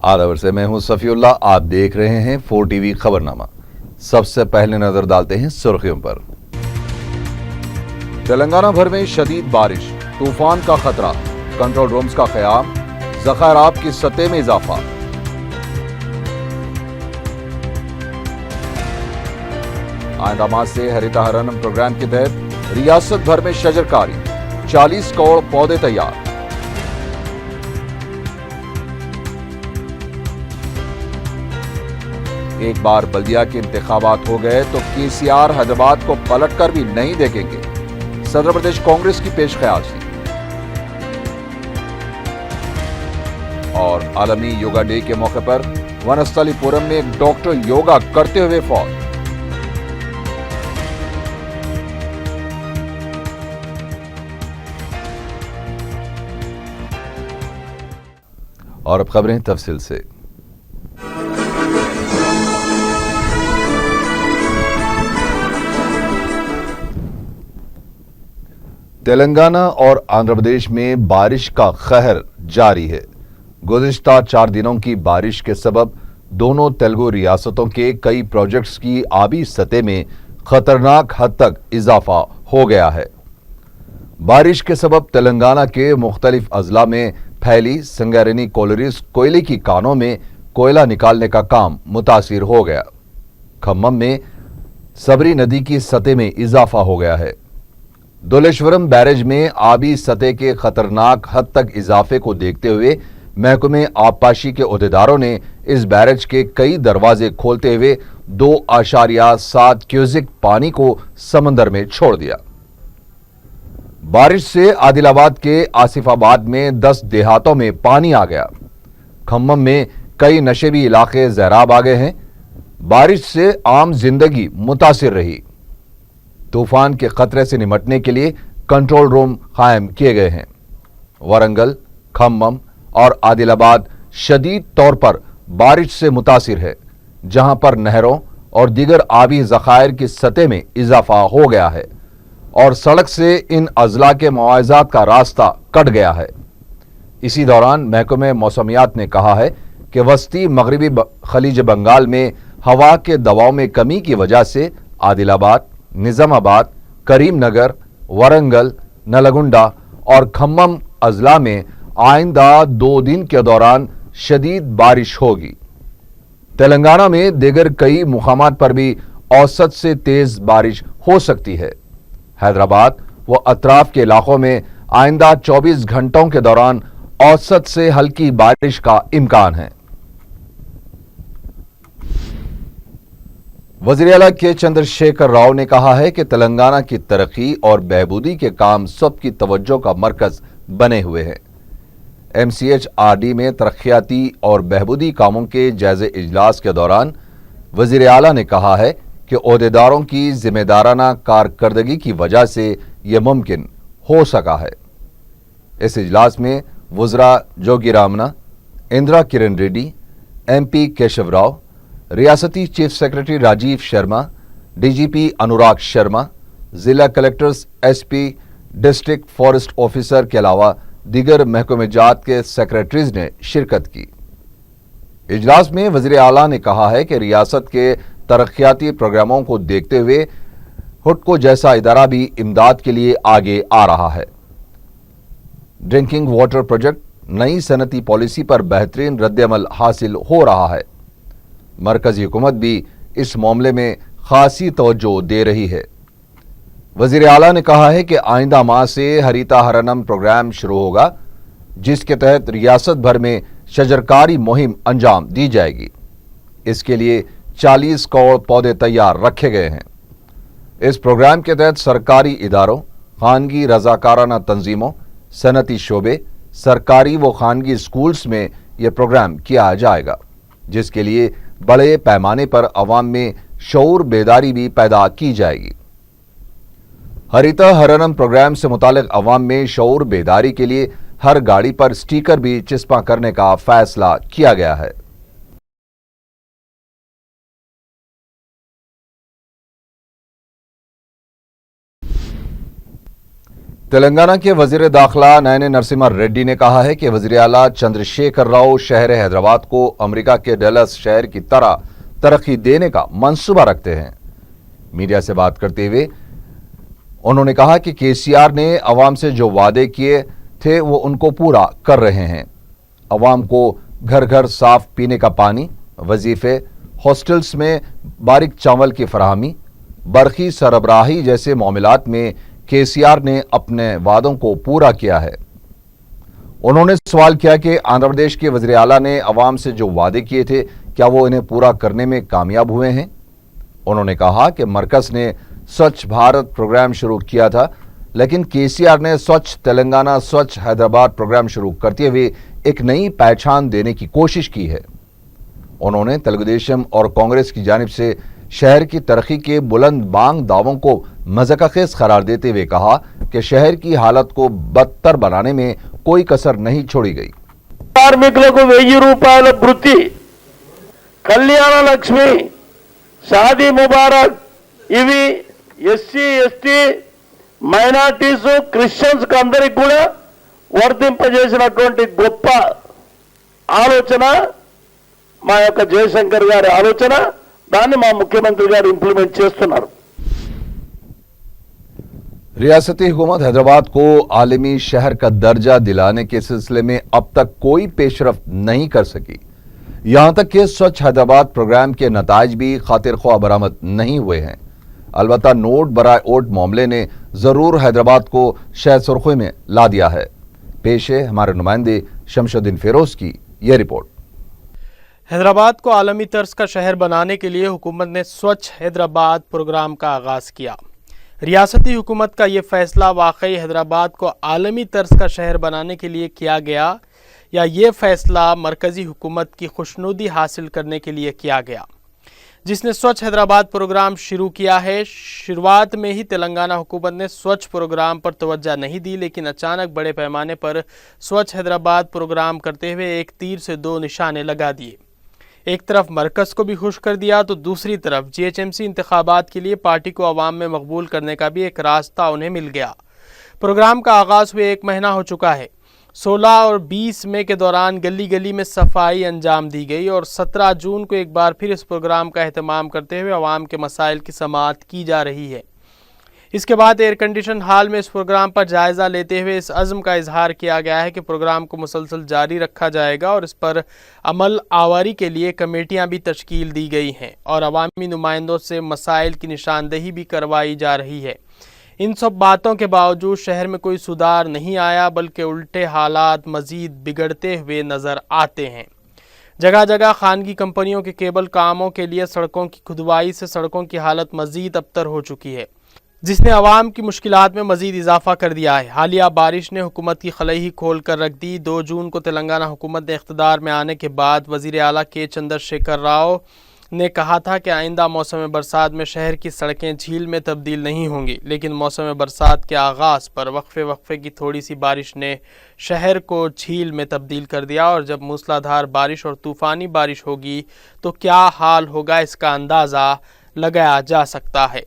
आदाब से मैं हूं सफीउल्लाह। आप देख रहे हैं 4 टीवी खबरनामा। सबसे पहले नजर डालते हैं सुर्खियों पर। तेलंगाना भर में शदीद बारिश, तूफान का खतरा, कंट्रोल रूम्स का क़याम, ज़ख़ायरात की सतह में इजाफा। आइंदा माह से हरिता हरनम प्रोग्राम के तहत रियासत भर में शजरकारी, 40 करोड़ पौधे तैयार। एक बार बल्दिया के इंतखाबात हो गए तो केसीआर हैदराबाद को पलटकर भी नहीं देखेंगे, सदर प्रदेश कांग्रेस की पेश ख्यासी। और आलमी योगा डे के मौके पर वनस्थलीपुरम में एक डॉक्टर योगा करते हुए फौत। और अब खबरें तफसील से। तेलंगाना और आंध्र प्रदेश में बारिश का कहर जारी है। गुज़िश्ता 4 दिनों की बारिश के सबब दोनों तेलुगु रियासतों के कई प्रोजेक्ट्स की आबी सतह में खतरनाक हद तक इजाफा हो गया है। बारिश के सबब तेलंगाना के मुख्तलिफ अजला में फैली संगारेनी कोलरीज कोयले की कानों में कोयला निकालने का काम मुतासिर हो गया। खम्मम में सबरी नदी की सतह में इजाफा हो गया है। धोलेश्वरम बैरेज में आबी सतह के खतरनाक हद तक इजाफे को देखते हुए महकमे आबपाशी के ओहदेदारों ने इस बैरेज के कई दरवाजे खोलते हुए 2.7 क्यूसेक पानी को समंदर में छोड़ दिया। बारिश से आदिलाबाद के आसिफाबाद में 10 देहातों में पानी आ गया। खम्मम में कई नशेबी इलाके ज़ैराब आ गए हैं। बारिश से आम जिंदगी मुतासिर रही। तूफान के खतरे से निपटने के लिए कंट्रोल रूम कायम किए गए हैं। वरंगल, खम्मम और आदिलाबाद शदीद तौर पर बारिश से मुतासिर है, जहां पर नहरों और दीगर आबी ज़खायर की सतह में इजाफा हो गया है और सड़क से इन अजला के मुआवजात का रास्ता कट गया है। इसी दौरान महकमे मौसमियात ने कहा है कि वस्ती मगरबी खलीज बंगाल में हवा के दबाव में कमी की वजह से आदिलाबाद, निजामाबाद, करीमनगर, वरंगल, नलगुंडा और खम्मम अजला में आइंदा 2 दिन के दौरान शदीद बारिश होगी। तेलंगाना में दीगर कई मुकामात पर भी औसत से तेज बारिश हो सकती है। हैदराबाद व अतराफ के इलाकों में आइंदा 24 घंटों के दौरान औसत से हल्की बारिश का इम्कान है। वज़ीर आला के चंद्रशेखर राव ने कहा है कि तेलंगाना की तरक्की और बहबूदी के काम सबकी तवज्जो का मरकज बने हुए हैं। MCHRD में तरक्याती और बहबूदी कामों के जायजे इजलास के दौरान वज़ीर आला ने कहा है कि ओहदेदारों की जिम्मेदाराना कारकर्दगी की वजह से यह मुमकिन हो सका है। इस इजलास में वज़रा जोगी रामना, इंदिरा किरण रेड्डी, MP केशव राव, रियासती chief secretary Rajiv Sharma, DGP Anurag Sharma, जिला collectors, SP, district forest officer के अलावा दीगर महकमे जात के सेक्रेटरीज ने शिरकत की। इजलास में वज़ीर आला ने कहा है कि रियासत के तरक्याती प्रोग्रामों को देखते हुए हुडको जैसा इदारा भी इमदाद के लिए आगे आ रहा है। ड्रिंकिंग वाटर प्रोजेक्ट, नई सनती पॉलिसी पर बेहतरीन रद्दअमल हासिल हो रहा है। मरकजी हुकूमत भी इस मामले में खासी तवज्जो दे रही है। वज़ीर आला ने कहा है कि आइंदा माह से हरिता हरनम प्रोग्राम शुरू होगा, जिसके तहत रियासत भर में शजरकारी मुहिम अंजाम दी जाएगी। इसके लिए 40 करोड़ पौधे तैयार रखे गए हैं। इस प्रोग्राम के तहत सरकारी इदारों, खानगी रजाकाराना तंजीमों, सनती शोबे, सरकारी व खानगी स्कूल्स में यह प्रोग्राम किया जाएगा, जिसके लिए बड़े पैमाने पर अवाम में शऊर बेदारी भी पैदा की जाएगी। हरिता हरनम प्रोग्राम से मुतालिक अवाम में शऊर बेदारी के लिए हर गाड़ी पर स्टिकर भी चिस्पा करने का फैसला किया गया है। तेलंगाना के वजीर दाखिला नयना नरसिम्हा रेड्डी ने कहा है कि वजीर आला चंद्रशेखर राव शहर हैदराबाद को अमेरिका के डलस शहर की तरह तरक्की देने का मंसूबा रखते हैं। मीडिया से बात करते हुए उन्होंने कहा कि केसीआर ने अवाम से जो वादे किए थे वो उनको पूरा कर रहे हैं। अवाम को घर घर साफ पीने का पानी, वजीफे, हॉस्टल्स में बारीक चावल की फराहमी, बरखी सरबराही जैसे मामलात में केसीआर ने अपने वादों को पूरा किया है। उन्होंने सवाल किया कि आंध्र प्रदेश के वज़ीर आला ने अवाम से जो वादे किए थे क्या वो इन्हें पूरा करने में कामयाब हुए हैं। उन्होंने कहा कि मरकज ने स्वच्छ भारत प्रोग्राम शुरू किया था, लेकिन केसीआर ने स्वच्छ तेलंगाना स्वच्छ हैदराबाद प्रोग्राम शुरू करते हुए एक नई पहचान देने की कोशिश की है। उन्होंने तेलुगुदेशम और कांग्रेस की जानिब से शहर की तरक्की के बुलंद बांग दावों को मज़ाक़खेज़ करार देते हुए कहा कि शहर की हालत को बदतर बनाने में कोई कसर नहीं छोड़ी गई। కార్మికులకు 1000 రూపాయల వృత్తి, కళ్యాణ లక్ష్మి, షాదీ ముబారక్ ఇవి ఎస్సీ ఎస్టీ మైనారిటీస్ క్రిస్టియన్స్ అందరికి కూడా వర్తింపజేసినటువంటి గొప్ప ఆలోచన మా యొక్క జయశంకర్ గారి ఆలోచన, దాన్ని మా ముఖ్యమంత్రి గారు ఇంప్లిమెంట్ చేస్తున్నారు। रियासती हुकूमत हैदराबाद को आलमी शहर का दर्जा दिलाने के सिलसिले में अब तक कोई पेशरफ नहीं कर सकी। यहां तक कि स्वच्छ हैदराबाद प्रोग्राम के नताइज भी खातिर ख्वाह बरामद नहीं हुए हैं। अलबत्ता नोट बराए ओट मामले ने जरूर हैदराबाद को शहर सुर्खी में ला दिया है। पेश है हमारे नुमाइंदे शमशुद्दीन फिरोज की यह रिपोर्ट। हैदराबाद को आलमी तर्ज का शहर बनाने के लिए हुकूमत ने स्वच्छ हैदराबाद प्रोग्राम का आगाज़ किया। रियासती हुकूमत का ये फैसला वाकई हैदराबाद को आलमी तर्ज का शहर बनाने के लिए किया गया या ये फैसला मरकज़ी हुकूमत की खुशनुदी हासिल करने के लिए किया गया, जिसने स्वच्छ हैदराबाद प्रोग्राम शुरू किया है। शुरुआत में ही तेलंगाना हुकूमत ने स्वच्छ प्रोग्राम पर तवज्जो नहीं दी, लेकिन अचानक बड़े पैमाने पर स्वच्छ हैदराबाद प्रोग्राम करते हुए एक तीर से दो निशाने लगा दिए। एक तरफ मरकज़ को भी खुश कर दिया तो दूसरी तरफ जीएचएमसी इंतखाबात के लिए पार्टी को अवाम में मकबूल करने का भी एक रास्ता उन्हें मिल गया। प्रोग्राम का आगाज़ हुए 1 महीना हो चुका है। 16 और 20 मई के दौरान गली गली में सफाई अंजाम दी गई और 17 जून को एक बार फिर इस प्रोग्राम का एहतमाम करते हुए अवाम के मसाइल की समाअत की जा रही है। इसके बाद एयर कंडीशन हाल में इस प्रोग्राम पर जायज़ा लेते हुए इस अज़्म का इजहार किया गया है कि प्रोग्राम को मुसलसल जारी रखा जाएगा और इस पर अमल आवारी के लिए कमेटियां भी तश्कील दी गई हैं और अवामी नुमाइंदों से मसाइल की निशानदेही भी करवाई जा रही है। इन सब बातों के बावजूद शहर में कोई सुधार नहीं आया, बल्कि उल्टे हालात मज़ीद बिगड़ते हुए नज़र आते हैं। जगह जगह खानगी कंपनियों के केबल कामों के लिए सड़कों की खुदवाई से सड़कों की हालत मज़ीद अबतर हो चुकी है, जिसने अवाम की मुश्किलात में मज़ीद इजाफा कर दिया है। हालिया बारिश ने हुकूमत की खलई खोल कर रख दी। 2 जून को तेलंगाना हुकूमत ने इख्तिदार में आने के बाद वज़ीर आला के चंद्रशेखर राव ने कहा था कि आइंदा मौसम बरसात में शहर की सड़कें झील में तब्दील नहीं होंगी, लेकिन मौसम बरसात के आगाज़ पर वक्फे की थोड़ी सी बारिश ने शहर को झील में तब्दील कर दिया और जब मूसलाधार बारिश और तूफ़ानी बारिश होगी तो क्या हाल होगा इसका अंदाज़ा लगाया जा सकता है।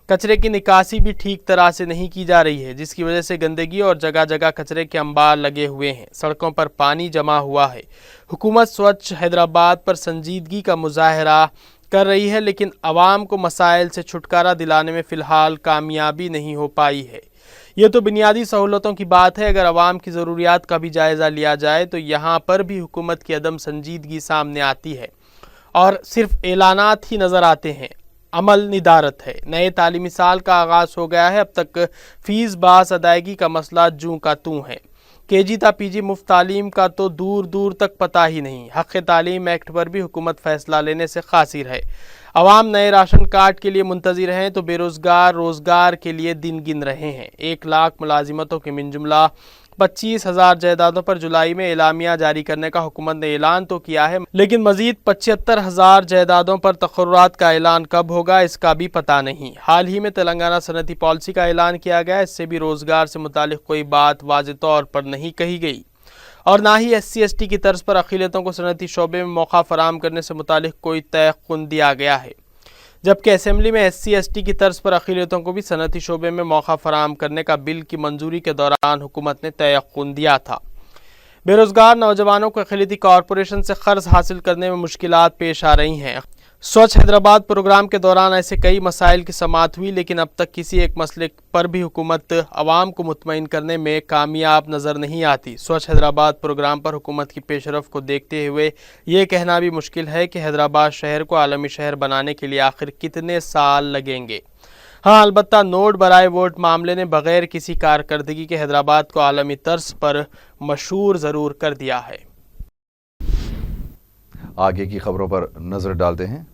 कचरे की निकासी भी ठीक तरह से नहीं की जा रही है, जिसकी वजह से गंदगी और जगह जगह कचरे के अंबार लगे हुए हैं। सड़कों पर पानी जमा हुआ है। हुकूमत स्वच्छ हैदराबाद पर संजीदगी का मुजाहरा कर रही है, लेकिन आवाम को मसाइल से छुटकारा दिलाने में फ़िलहाल कामयाबी नहीं हो पाई है। ये तो बुनियादी सहूलतों की बात है। अगर आवाम की ज़रूरियात का भी जायज़ा लिया जाए तो यहाँ पर भी हुकूमत की अदम संजीदगी सामने आती है और सिर्फ ऐलानात ही नज़र आते हैं, अमल निदारत है। नए तालीमी साल का आगाज़ हो गया है, अब तक फ़ीस बास अदायगी का मसला जूं का तूं है। केजी ता पीजी मुफ्त तालीम का तो दूर दूर तक पता ही नहीं। हक़ तालीम एक्ट पर भी हुकूमत फ़ैसला लेने से क़ासिर है। अवाम नए राशन कार्ड के लिए मुंतज़िर हैं तो बेरोज़गार रोज़गार के लिए दिन गिन रहे हैं। 1 लाख मुलाजिमतों के मिन जुमला 25,000 जायदादों पर जुलाई में एलामिया जारी करने का हुकूमत ने ऐलान तो किया है, लेकिन मजीद 75,000 जायदादों पर तक़र्रुरात का ऐलान कब होगा इसका भी पता नहीं। हाल ही में तेलंगाना सनती पॉलिसी का ऐलान किया गया, इससे भी रोज़गार से मुतालिक कोई बात वाज़ेह तौर पर नहीं कही गई और ना ही SC/ST की तर्ज पर अक़लियतों को सनती शोबे में मौका फराम करने से मुतालिक कोई तयक़ुन दिया गया है। जबकि असेंबली में SC/ST की तर्ज पर अक़लियतों को भी सनअती शोबे में मौका फराहम करने का बिल की मंजूरी के दौरान हुकूमत ने तयक़ुन दिया था। बेरोजगार नौजवानों को अक़लियती कॉरपोरेशन से कर्ज हासिल करने में मुश्किलात पेश आ रही हैं। स्वच्छ हैदराबाद प्रोग्राम के दौरान ऐसे कई मसाइल की समाअत हुई, लेकिन अब तक किसी एक मसले पर भी हुकूमत अवाम को मुतमईन करने में कामयाब नज़र नहीं आती। स्वच्छ हैदराबाद प्रोग्राम पर हुकूमत की पेशरफ को देखते हुए ये कहना भी मुश्किल है कि हैदराबाद शहर को आलमी शहर बनाने के लिए आखिर कितने साल लगेंगे। हाँ, अलबत्ता नोट बराए वोट मामले ने बग़ैर किसी कारकर्दगी के हैदराबाद को आलमी तर्ज पर मशहूर ज़रूर कर दिया है। आगे की खबरों पर नजर डालते हैं।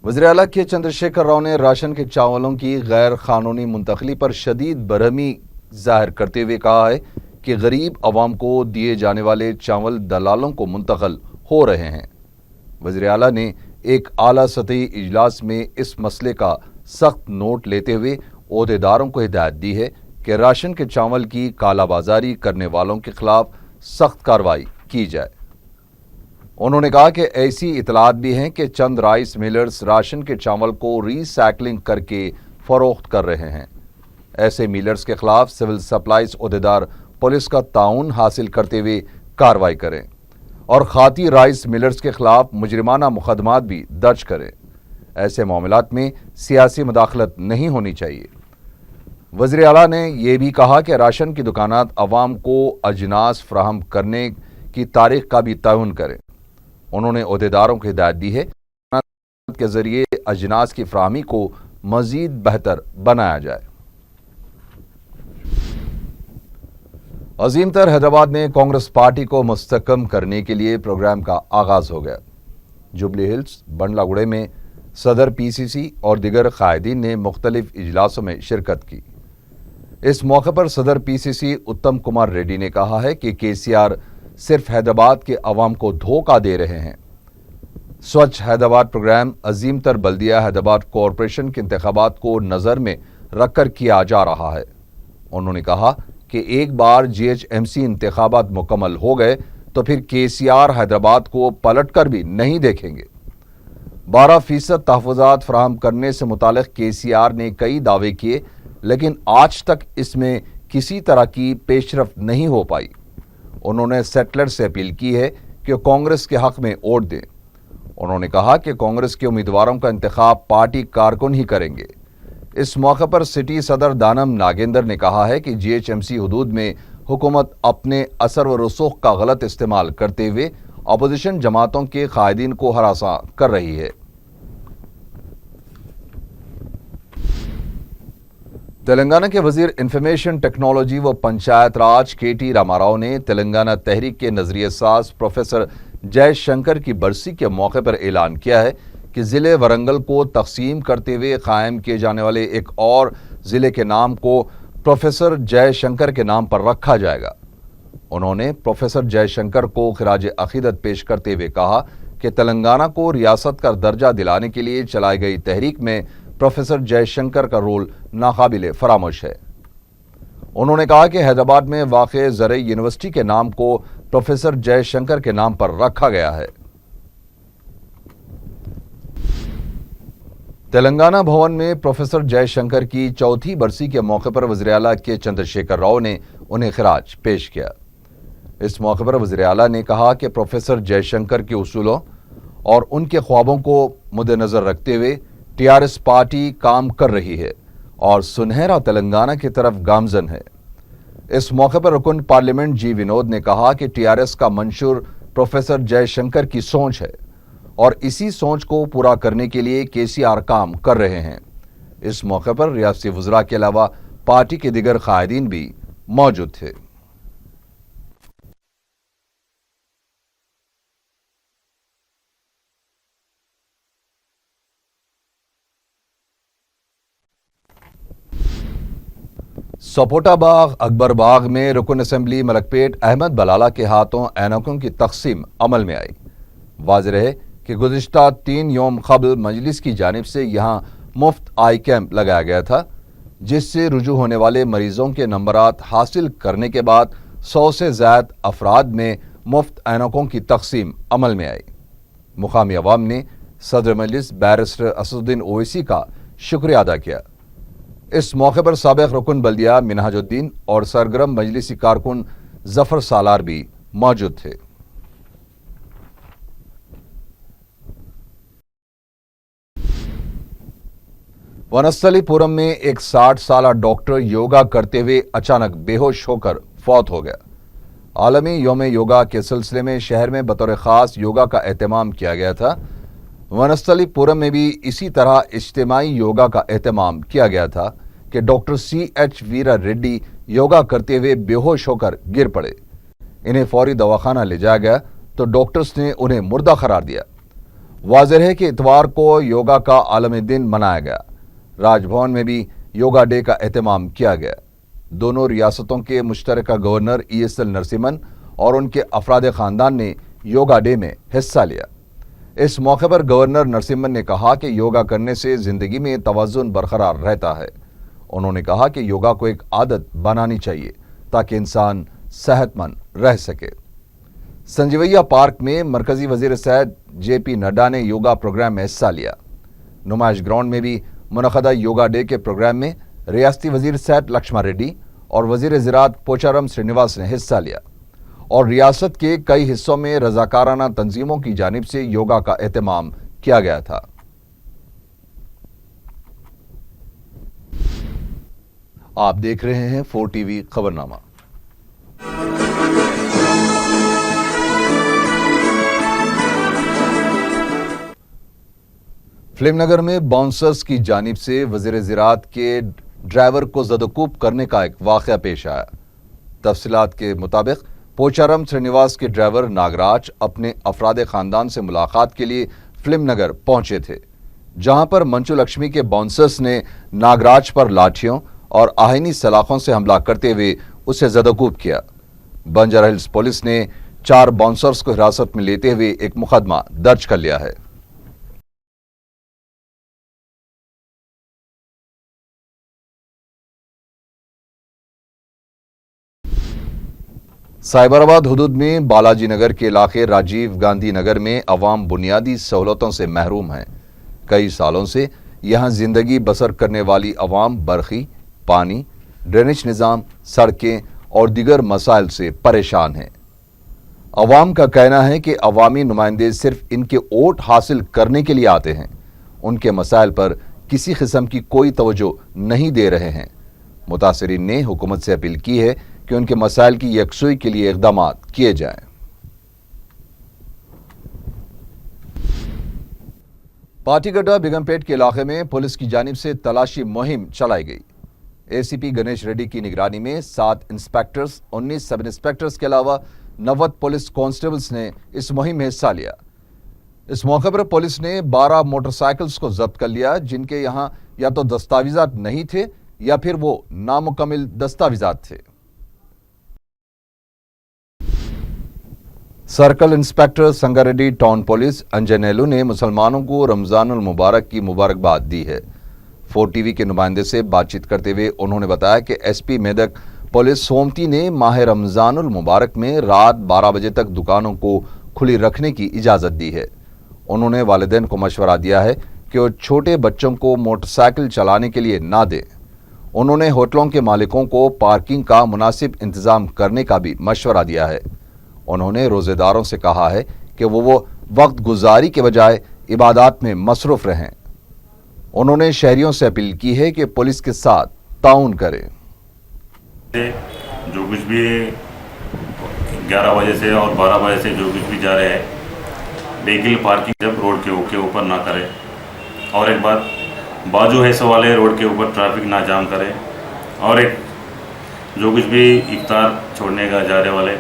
वज़ीर आला के चंद्रशेखर राव ने राशन के चावलों की गैर कानूनी मुंतकली पर शदीद बरहमी जाहिर करते हुए कहा है कि गरीब अवाम को दिए जाने वाले चावल दलालों को मुंतकल हो रहे हैं। वज़ीर आला ने एक आला सतही इजलास में इस मसले का सख्त नोट लेते हुए ओहदेदारों को हिदायत दी है कि राशन के चावल की कालाबाजारी करने वालों के खिलाफ सख्त कार्रवाई की जाए। उन्होंने कहा कि ऐसी इतलात भी हैं कि चंद राइस मिलर्स राशन के चावल को रीसाइक्लिंग करके फरोख्त कर रहे हैं। ऐसे मिलर्स के खिलाफ सिविल सप्लाईज ओहदेदार पुलिस का ताउन हासिल करते हुए कार्रवाई करें और खाती राइस मिलर्स के खिलाफ मुजरिमाना मुकदमात भी दर्ज करें। ऐसे मामलात में सियासी मुदाखलत नहीं होनी चाहिए। वज़ीर आला ने यह भी कहा कि राशन की दुकानात अवाम को अजनास फराहम करने की तारीख का भी तयन करें। उन्होंने ओहदेदारों को हिदायत दी है के जरिए अजनास की फराहमी को मजीद बेहतर बनाया जाए। अजीमतर हैदराबाद में कांग्रेस पार्टी को मुस्तकम करने के लिए प्रोग्राम का आगाज हो गया। जुबली हिल्स बंडलागुड़े में सदर PCC और दिगर कायदीन ने मुख्तलिफ इजलासों में शिरकत की। इस मौके पर सदर PCC उत्तम कुमार रेड्डी ने कहा है कि KCR सिर्फ हैदराबाद के अवाम को धोखा दे रहे हैं। स्वच्छ हैदराबाद प्रोग्राम अजीमतर बल्दिया हैदराबाद कॉरपोरेशन के इंतखाबात को नज़र में रखकर किया जा रहा है। उन्होंने कहा कि एक बार GHMC इंतखाबात मुकम्मल हो गए तो फिर KCR हैदराबाद को पलटकर भी नहीं देखेंगे। 12% तहफ़्फ़ुज़ात फराहम करने से मुतालिक KCR ने कई दावे किए, लेकिन आज तक इसमें किसी तरह की पेशरफ नहीं हो पाई। उन्होंने सेटलर से अपील की है कि कांग्रेस के हक में वोट दें। उन्होंने कहा कि कांग्रेस के उम्मीदवारों का इंतखाब पार्टी कारकुन ही करेंगे। इस मौके पर सिटी सदर दानम नागेंद्र ने कहा है कि GHMC हुदूद में हुकूमत अपने असर व रसूख का गलत इस्तेमाल करते हुए अपोजिशन जमातों के कायदीन को हरासा कर रही है। तेलंगाना के वजीर इंफॉर्मेशन टेक्नोलॉजी व पंचायत राज KT रामाराव ने तेलंगाना तहरीक के नजरिए साज प्रोफेसर जयशंकर की बरसी के मौके पर ऐलान किया है कि जिले वरंगल को तकसीम करते हुए कायम किए जाने वाले एक और जिले के नाम को प्रोफेसर जयशंकर के नाम पर रखा जाएगा। उन्होंने प्रोफेसर जयशंकर को खिराज अकीदत पेश करते हुए कहा कि तेलंगाना को रियासत का दर्जा दिलाने के लिए चलाई गई तहरीक में प्रोफेसर जयशंकर का रोल नाकाबिले फरामोश है। उन्होंने कहा कि हैदराबाद में वाक़े ज़रे यूनिवर्सिटी के नाम को प्रोफेसर जयशंकर के नाम पर रखा गया है। तेलंगाना भवन में प्रोफेसर जयशंकर की चौथी बरसी के मौके पर वज़ीर आला के चंद्रशेखर राव ने उन्हें खिराज पेश किया। इस मौके पर वज़ीर आला ने कहा कि प्रोफेसर जयशंकर के उसूलों और उनके ख्वाबों को मद्देनजर रखते हुए TRS पार्टी काम कर रही है और सुनहरा तेलंगाना की तरफ गामजन है। इस मौके पर रुकन पार्लियामेंट G विनोद ने कहा कि TRS का मंशूर प्रोफेसर जयशंकर की सोच है और इसी सोच को पूरा करने के लिए KCR काम कर रहे हैं। इस मौके पर रियासती वज़रा के अलावा पार्टी के दिगर कायदीन भी मौजूद थे। सपोटा बाग अकबर बाग में रुकन असेंबली मलकपेट अहमद बलाला के हाथों ऐनकों की तकसीम अमल में आई। वाज़ेह है कि गुज़िश्ता 3 यौम क़ब्ल मजलिस की जानिब से यहाँ मुफ्त आई कैंप लगाया गया था, जिससे रुजू होने वाले मरीजों के नंबरात हासिल करने के बाद 100 से ज़्यादा अफराद में मुफ्त ऐनकों की तकसीम अमल में आई। मुकामी अवाम ने सदर मजलिस बैरिस्टर असदुद्दीन ओवैसी का शुक्रिया अदा किया। इस मौके पर साबिक रुकन बल्दिया मिनहाजुद्दीन और सरगर्म मजलिसी कारकुन जफर सालार भी मौजूद थे। वनस्थलीपुरम में एक 60 साला डॉक्टर योगा करते हुए अचानक बेहोश होकर फौत हो गया। आलमी योम योगा के सिलसिले में शहर में बतौर खास योगा का एहतमाम किया गया था। वनस्थलीपुरम में भी इसी तरह इज्तिमाई योगा का एहतमाम किया गया था कि डॉक्टर CH वीरा रेड्डी योगा करते हुए बेहोश होकर गिर पड़े। इन्हें फौरी दवाखाना ले जाया गया तो डॉक्टर्स ने उन्हें मुर्दा करार दिया। वाज़ेह है कि इतवार को योगा का आलमी दिन मनाया गया। राजभवन में भी योगा डे का एहतमाम किया गया। दोनों रियासतों के मुश्तरका गवर्नर ESL नरसिम्हन और उनके अफराद ख़ानदान ने योगा डे में हिस्सा लिया। इस मौके पर गवर्नर नरसिम्हन ने कहा कि योगा करने से ज़िंदगी में तवज़ुन बरकरार रहता है। उन्होंने कहा कि योगा को एक आदत बनानी चाहिए ताकि इंसान सेहतमंद रह सके। संजीवैया पार्क में मरकजी वज़ीर सेहत JP नड्डा ने योगा प्रोग्राम में हिस्सा लिया। नुमाइश ग्राउंड में भी मुनक़दा योगा डे के प्रोग्राम में रियासती वज़ीर सेहत लक्ष्मण रेड्डी और वज़ीर ज़राअत पोचारम श्रीनिवास ने हिस्सा लिया और रियासत के कई हिस्सों में रज़ाकाराना तंजीमों की जानिब से योगा का एहतमाम किया गया था। आप देख रहे हैं 4 TV खबरनामा। फिल्मनगर में बाउंसर्स की जानिब से वज़ीर ज़राअत के ड्राइवर को ज़दकूब करने का एक वाक़या पेश आया। तफसीलात के मुताबिक पोचारम श्रीनिवास के ड्राइवर नागराज अपने अफराद ख़ानदान से मुलाकात के लिए फिल्मनगर पहुंचे थे, जहां पर मंचू लक्ष्मी के बाउंसर्स ने नागराज पर लाठियों और आहिनी सलाखों से हमला करते हुए उसे ज़दकूब किया। बंजारा हिल्स पुलिस ने 4 बाउंसर्स को हिरासत में लेते हुए एक मुकदमा दर्ज कर लिया है। साइबराबाद हुदूद में बालाजी नगर के इलाके राजीव गांधी नगर में अवाम बुनियादी सहूलतों से महरूम हैं। कई सालों से यहाँ जिंदगी बसर करने वाली अवाम बरखी, पानी, ड्रेनेज निज़ाम, सड़कें और दीगर मसाइल से परेशान हैं। अवाम का कहना है कि अवामी नुमाइंदे सिर्फ इनके वोट हासिल करने के लिए आते हैं, उनके मसाइल पर किसी किस्म की कोई तवज्जो नहीं दे रहे हैं। मुतासिरीन ने हुकूमत से अपील की है कि उनके मसाइल की यकसुई के लिए इक़दाम किए जाएं। पाटीगड्डा बेगमपेट के इलाके में पुलिस की जानिब से तलाशी मुहिम चलाई गई। ACP गणेश रेड्डी की निगरानी में 7 इंस्पेक्टर्स, 19 सब इंस्पेक्टर्स के अलावा 90 पुलिस कांस्टेबल्स ने इस मुहिम में हिस्सा लिया। इस मौके पर पुलिस ने 12 मोटरसाइकिल्स को जब्त कर लिया, जिनके यहाँ या तो दस्तावेजात नहीं थे या फिर वो नामुकम्मिल दस्तावेजात थे। Circle inspector Sangareddy town police Anjaneyulu ने मुसलमानों को रमज़ानुल मुबारक की मुबारकबाद दी है। 4 TV के नुमाइंदे से बातचीत करते हुए उन्होंने बताया कि SP मेदक पुलिस सोमती ने माह रमज़ानुल मुबारक में रात 12 बजे तक दुकानों को खुली रखने की इजाज़त दी है। उन्होंने वालिदैन को मशवरा दिया है कि वो छोटे बच्चों को मोटरसाइकिल चलाने के लिए ना दें। उन्होंने होटलों के मालिकों को पार्किंग का मुनासिब इंतज़ाम करने का भी मशवरा दिया है। उन्होंने रोज़ेदारों से कहा है कि वो वक्त गुजारी के बजाय इबादत में मसरूफ़ रहें। उन्होंने शहरियों से अपील की है कि पुलिस के साथ ताउन करें। जो कुछ भी 11 बजे से और 12 बजे से जो कुछ भी जा रहे हैं, व्हीकल पार्किंग जब रोड के ऊपर ना करें, और एक बात बाजू हिस्से वाले रोड के ऊपर ट्रैफिक ना जाम करें, और एक जो कुछ भी इफ्तार छोड़ने का जा रहे वाले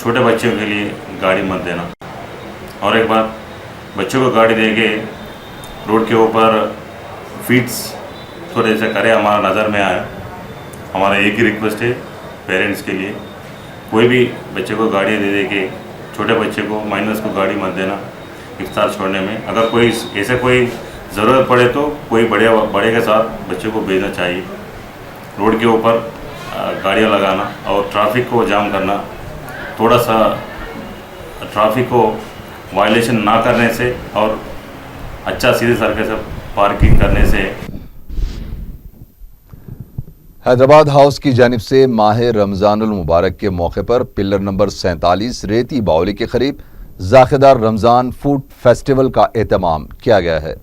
छोटे बच्चों के लिए गाड़ी मत देना। और एक बात, बच्चों को गाड़ी दे के रोड के ऊपर फीट्स थोड़े से करें, हमारा नज़र में आया। हमारा एक ही रिक्वेस्ट है पेरेंट्स के लिए, कोई भी बच्चे को गाड़ी दे के छोटे बच्चे को, माइनर्स को गाड़ी मत देना इफ्तार छोड़ने में। अगर कोई ऐसे कोई ज़रूरत पड़े तो कोई बड़े के साथ बच्चे को भेजना चाहिए। रोड के ऊपर गाड़ियाँ लगाना और ट्रैफिक को जाम करना, थोड़ा सा ट्रैफिक को वायलेशन ना करने से और अच्छा सीधे सड़क से पार्किंग करने से। हैदराबाद हाउस की जानिब से माह रमज़ानुल मुबारक के मौके पर पिलर नंबर 47 रेती बावली के करीब ज़ाख़िदार रमज़ान फूड फेस्टिवल का एहतमाम किया गया है।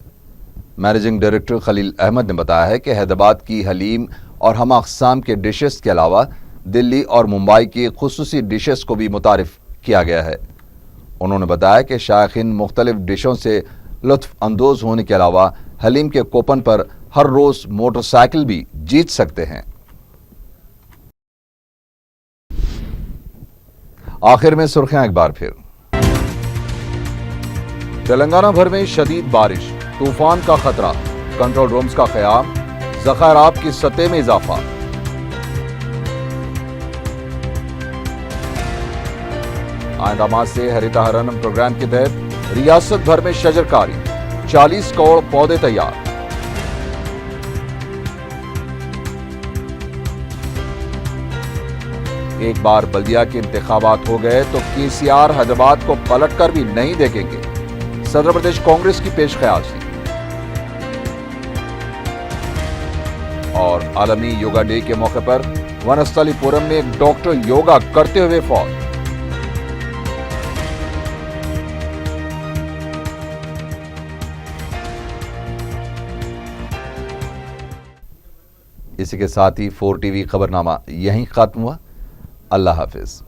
मैनेजिंग डायरेक्टर खलील अहमद ने बताया है कि हैदराबाद की हलीम और हम अक़साम के डिशेस के अलावा दिल्ली और मुंबई की खुसूसी डिशेस को भी मुतारिफ किया गया है। उन्होंने बताया कि शायकीन मुख्तलिफ डिशों से लुत्फ़ अंदोज़ होने के अलावा हलीम के कूपन पर हर रोज़ मोटरसाइकिल भी जीत सकते हैं। आखिर में सुर्खियां एक बार फिर। तेलंगाना भर में शदीद बारिश, तूफान का खतरा, कंट्रोल रूम्स का क़याम, ज़ख़ायरात की सतह में इजाफा। आइंदा माह से हरितहारनम प्रोग्राम के तहत रियासत भर में शजरकारी, 40 करोड़ पौधे तैयार। एक बार बल्दिया के इंतखाबात हो गए तो केसीआर हैदराबाद को पलटकर भी नहीं देखेंगे, सदर प्रदेश कांग्रेस की पेश ख्यासी। और आलमी योगा डे के मौके पर वनस्थलीपुरम में एक डॉक्टर योगा करते हुए फौत। इसी के साथ ही 4 टीवी खबरनामा यहीं खत्म हुआ। अल्लाह हाफिज।